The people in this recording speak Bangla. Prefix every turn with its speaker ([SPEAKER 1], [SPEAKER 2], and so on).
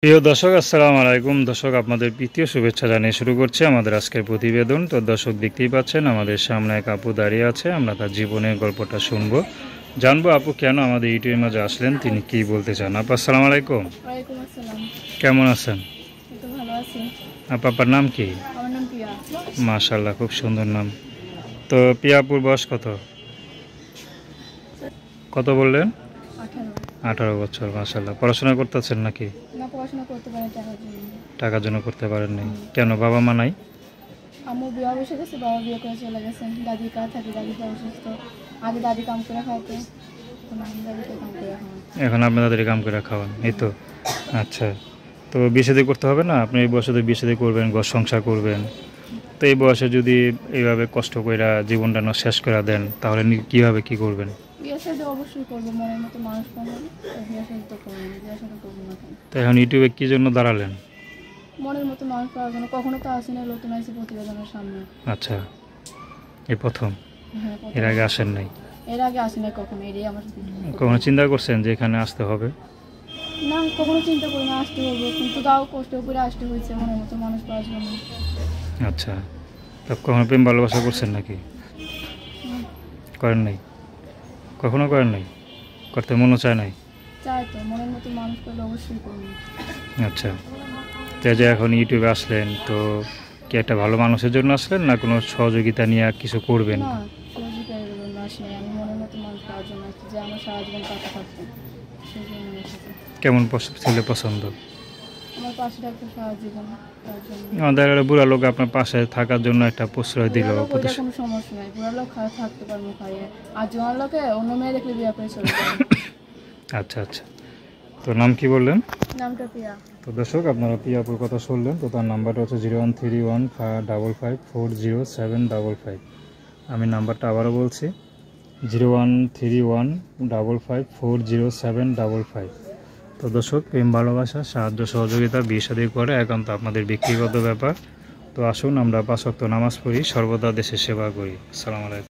[SPEAKER 1] প্রিয় দর্শক, আসসালামু আলাইকুম। দর্শক, আপনাদের প্রীতীয় শুভেচ্ছা জানিয়ে শুরু করছে আমাদের আজকের প্রতিবেদন। তো দর্শক, দেখতেই পাচ্ছেন আমাদের সামনে এক আপু দাঁড়িয়ে আছে। আমরা তার জীবনের গল্পটা শুনবো, জানবো আপু কেন আমাদের ইউটিউবের মাঝে আসলেন, তিনি কি বলতে চান। আপু আসসালামু আলাইকুম।
[SPEAKER 2] ওয়ালাইকুম আসসালাম।
[SPEAKER 1] কেমন আছেন?
[SPEAKER 2] এই তো ভালো আছি।
[SPEAKER 1] আপু, আপনার নাম কি?
[SPEAKER 2] আমার নাম প্রিয়া।
[SPEAKER 1] মাশাআল্লাহ, খুব সুন্দর নাম। তো প্রিয়া আপুর বয়স কত? কত বললেন?
[SPEAKER 2] 18।
[SPEAKER 1] 18 বছর। মাশাআল্লাহ, পড়াশোনা করতেছেন নাকি?
[SPEAKER 2] না, পড়াশোনা করতে পারি টাকার জন্য।
[SPEAKER 1] টাকার জন্য করতে পারেন নাই কেন? বাবা মা নাই?
[SPEAKER 2] আম্মু বিয়ে বসে গেছে, বাবা বিয়ে করে চলে গেছে। দাদি কাজ থাকে, দাদি তো অসুস্থ। আগে দাদি কাম করে খাওয়াতো, এখন আমি দাদিকে কাম করে খাওয়াই।
[SPEAKER 1] এখন আপনাদের কাম করে খাওয়ান, এই তো। আচ্ছা, তো বিয়ে শাদী করতে হবে না? আপনি এই বয়সে তো বিয়ে শাদী করবেন, ঘর সংসার করবেন। তো এই বয়সে যদি এইভাবে কষ্ট করে জীবনটা শেষ করে দেন, তাহলে কীভাবে কী করবেন?
[SPEAKER 2] বিয়ে শাদী অবশ্যই করবো, মনের মতো মানুষ পাবো। বিয়ে শাদী তো করবো না, বিয়ে শাদী করবো না কেন?
[SPEAKER 1] তো এখন ইউটিউবে কী জন্য দাঁড়ালেন?
[SPEAKER 2] মনের মতো মানুষ পাওয়ার জন্য। কখনো তো আসি না, নতুন আসি প্রতিবেদনের সামনে।
[SPEAKER 1] আচ্ছা, এই প্রথম?
[SPEAKER 2] হ্যাঁ,
[SPEAKER 1] এর আগে আসেন নাই?
[SPEAKER 2] এর আগে আসি না কখনো, এটাই আমার।
[SPEAKER 1] কখনো চিন্তা করছেন যে এখানে আসতে হবে?
[SPEAKER 2] না, কখনো চিন্তা করি না আসতে হবে, কিন্তু তাও কষ্ট করে আসতে হয়েছে মনের মতো মানুষ পাওয়ার জন্য।
[SPEAKER 1] আচ্ছা, তা কখনো প্রেম ভালোবাসা করছেন নাকি? করেন নাই? কখনো করেন নাই? করতে মনও চায় নাই?
[SPEAKER 2] চাই তো, মনের মতো মানুষ পেলে অবশ্যই করবো।
[SPEAKER 1] আচ্ছা, তো যে এখন ইউটিউবে আসলেন, তো কি একটা ভালো মানুষের জন্য আসলেন, না কোনো সহযোগিতা নিয়ে কিছু করবেন?
[SPEAKER 2] না, সহযোগিতার জন্য আসি নাই, আমি মনের মতো মানুষ পাওয়ার জন্য আসছি, যে আমার সারা জীবন পাশে থাকবে, সেই জন্য আমি এসেছি।
[SPEAKER 1] কেমন ছেলে পছন্দ?
[SPEAKER 2] আমার পাশে থাকবে সারা জীবন, তার জন্য।
[SPEAKER 1] আমাদের একটা বুড়া লোক আপনার পাশে থাকার জন্য একটা প্রশ্রয় দিল।
[SPEAKER 2] বুড়া লোক, ওইটা কোনো সমস্যা নাই, বুড়া লোক থাকতে পারবো খাইয়ে। আর জোয়ান লোকে অন্য মেয়ে দেখলে বিয়ে করে চলে যাবে।
[SPEAKER 1] আচ্ছা আচ্ছা, তো নাম কি বললেন?
[SPEAKER 2] নামটা প্রিয়া।
[SPEAKER 1] তো দর্শক, আপনারা প্রিয়াপুর কথা শুনলেন। তো তার নাম্বারটা হচ্ছে 01315554755। আমি নাম্বারটা আবারও বলছি, 01315554755। তো দর্শক, প্রেম ভালোবাসা, সাহায্য সহযোগিতা, বিয়ে শাদী করে একান্ত আপনাদের ব্যক্তিগত ব্যাপার। তো আসুন আমরা 5 ওয়াক্ত নামাজ পড়ি, সর্বদা দেশের সেবা করি। আসসালামু আলাইকুম।